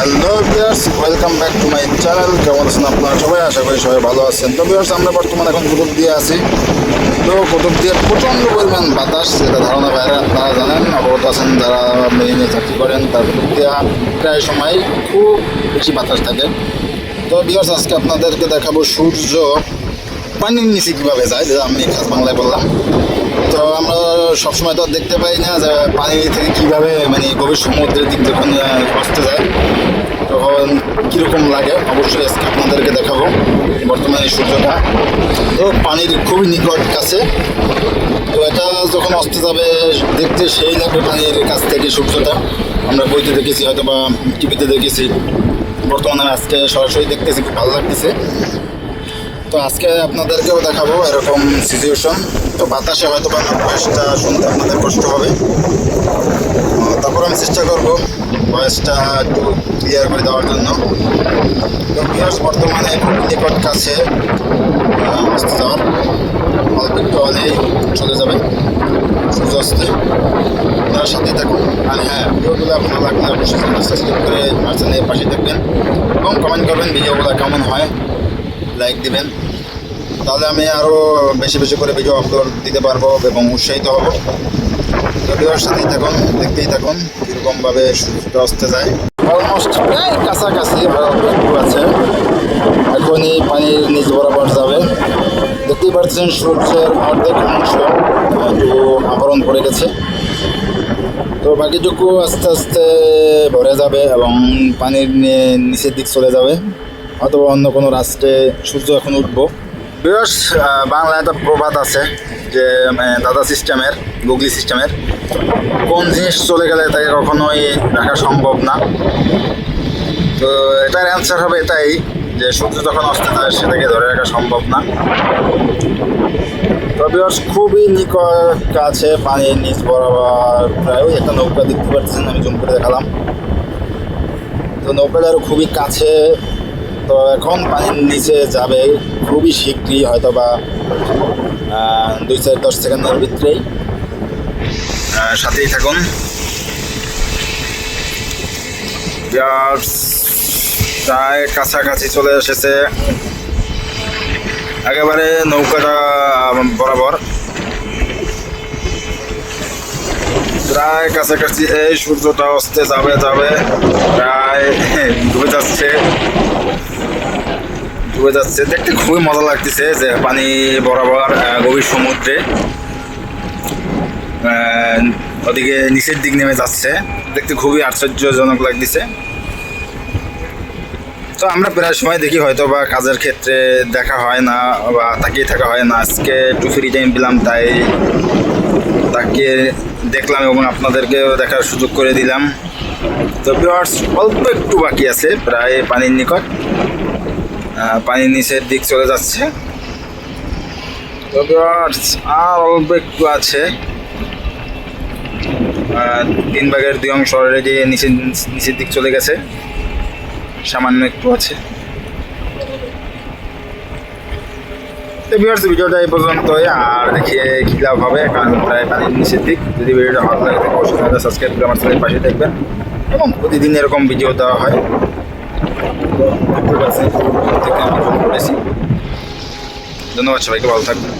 Hello viewers, welcome back to my channel. কেমন আছেন আপনারা সবাই? আশা করি সবাই ভালো আছেন। তো ভিউয়ার্স, আমরা বর্তমানে এখন কুতুবদিয়া আছি। তো কুতুবদিয়ার প্রচণ্ড পরিমাণ বাতাস, যেটা ধারণা বাইরে আপনারা জানেন, অবগত আছেন যারা মেরিনে চাকরি করেন। তার কুতুবদিয়া প্রায় সময় খুব বেশি বাতাস থাকে। তো ভিউয়ার্স, আজকে আপনাদেরকে দেখাবো সূর্য পানির নিচে কীভাবে যায়, যেটা আমি খাস বাংলায় বললাম। তো আমরা সবসময় তো আর দেখতে পাই না যে পানি থেকে কীভাবে মানে গভীর সমুদ্রের দিক যখন আসতে যায় তখন কীরকম লাগে। অবশ্যই আজকে আপনাদেরকে দেখাবো বর্তমানে সূর্যটা তো পানির খুবই নিকট কাছে। তো এটা যখন আসতে যাবে দেখতে সেই লাগবে পানির কাছ থেকে সূর্যটা। আমরা বইতে দেখেছি, হয়তো বা টিভিতে দেখেছি, বর্তমানে আজকে সরাসরি দেখতেছি, খুব ভালো লাগতেছে। তো আজকে আপনাদেরকেও দেখাবো এরকম সিচুয়েশন। তো বাতাসে হয়তো বা ভয়েসটা শুনতে আপনাদের কষ্ট হবে, তারপর আমি চেষ্টা করব ভয়েসটা একটু ক্লিয়ার করে দেওয়ার জন্য। তো ভিউয়ার্স, বর্তমানে নিকট কাছে আসতে যাওয়ার অল্প একটু হলেই চলে যাবে সূর্যাস্তে। আপনার সাথেই থাকুন। আর হ্যাঁ, ভিডিওগুলো আপনার লাগলে অবশ্যই চ্যানেল সাবস্ক্রাইব করে আমার চ্যানেলের পাশে থাকবেন এবং কমেন্ট করবেন ভিডিওগুলো কেমন হয়, লাইক দিবেন। তাহলে আমি আরও বেশি বেশি করে ভিডিও আপলোড দিতে পারবো এবং উৎসাহিত হব। ভিডিওর সাথেই থাকুন, দেখতেই থাকুন কীরকমভাবে সূর্যটা আসতে যায়। অলমোস্ট প্রায় কাছাকাছি একটু আছে, এখনই পানির নিচ বরাবর যাবে। দেখতেই পাচ্ছেন সূর্যের অর্ধেক অংশ একটু আবরণ পড়ে গেছে। তো বাকিটুকু আস্তে আস্তে ভরে যাবে এবং পানির নিচের দিক চলে যাবে, অথবা অন্য কোনো রাষ্ট্রে সূর্য এখন উঠবো। ভিউয়ার্স, বাংলায় একটা প্রবাদ আছে যে দাদা সিস্টেমের, গুগলি সিস্টেমের, কোন জিনিস চলে গেলে তাকে কখনোই রাখা সম্ভব না। তো এটার অ্যান্সার হবে এটাই যে সূর্য যখন অস্ত যায় সেটাকে ধরে রাখা সম্ভব না। তো ভিউয়ার্স, খুবই নিকট কাছে পানির নিচ বরাবর প্রায় ওই একটা নৌকা দেখতে পাচ্ছেন, আমি জুম করে দেখালাম। তো নৌকাটা আরও খুবই কাছে। তো এখন পানির নিচে যাবে খুবই শীঘ্রই, হয়তো বা 2-10 সেকেন্ডের ভিতরেই। সাথেই থাকুন। প্রায় কাছাকাছি চলে এসেছে, একেবারে নৌকাটা বরাবর প্রায় কাছাকাছি। এই সূর্যটা অস্তে যাবে প্রায় ডুবে যাচ্ছে। দেখতে খুবই মজা লাগতেছে যে পানি বরাবর গভীর সমুদ্রে ওদিকে নিচের দিক নেমে যাচ্ছে, দেখতে খুবই আশ্চর্যজনক লাগতেছে। তো আমরা প্রায় সময় দেখি, হয়তো বা কাজের ক্ষেত্রে দেখা হয় না বা তাকিয়ে থাকা হয় না। আজকে একটু ফ্রি টাইম পেলাম, তাই তাকে দেখলাম এবং আপনাদেরকেও দেখার সুযোগ করে দিলাম। তো ভিউয়ার্স, অল্প একটু বাকি আছে, প্রায় পানির নিকট, পানির নিচের দিক চলে যাচ্ছে। তো ভিউয়ার্স, আর অল্প একটু আছে, 3/2 অলরেডি নিচের দিক চলে গেছে, সামান্য একটু আছে। তো ভিউয়ার্স, ভিডিওটা এই পর্যন্তই, আর দেখিয়ে কী লাভ হবে, কারণ প্রায় পানির নিচের দিক। যদি ভিডিওটা ভালো লাগে থাকে অবশ্যই চ্যানেলটা সাবস্ক্রাইব করে আমার চ্যানেলের পাশে দেখবেন এবং প্রতিদিন এরকম ভিডিও দেওয়া হয়। দেখতে পাচ্ছেন থেকে আমি ফোন করেছি। ধন্যবাদ সবাইকে, ভালো থাকবেন।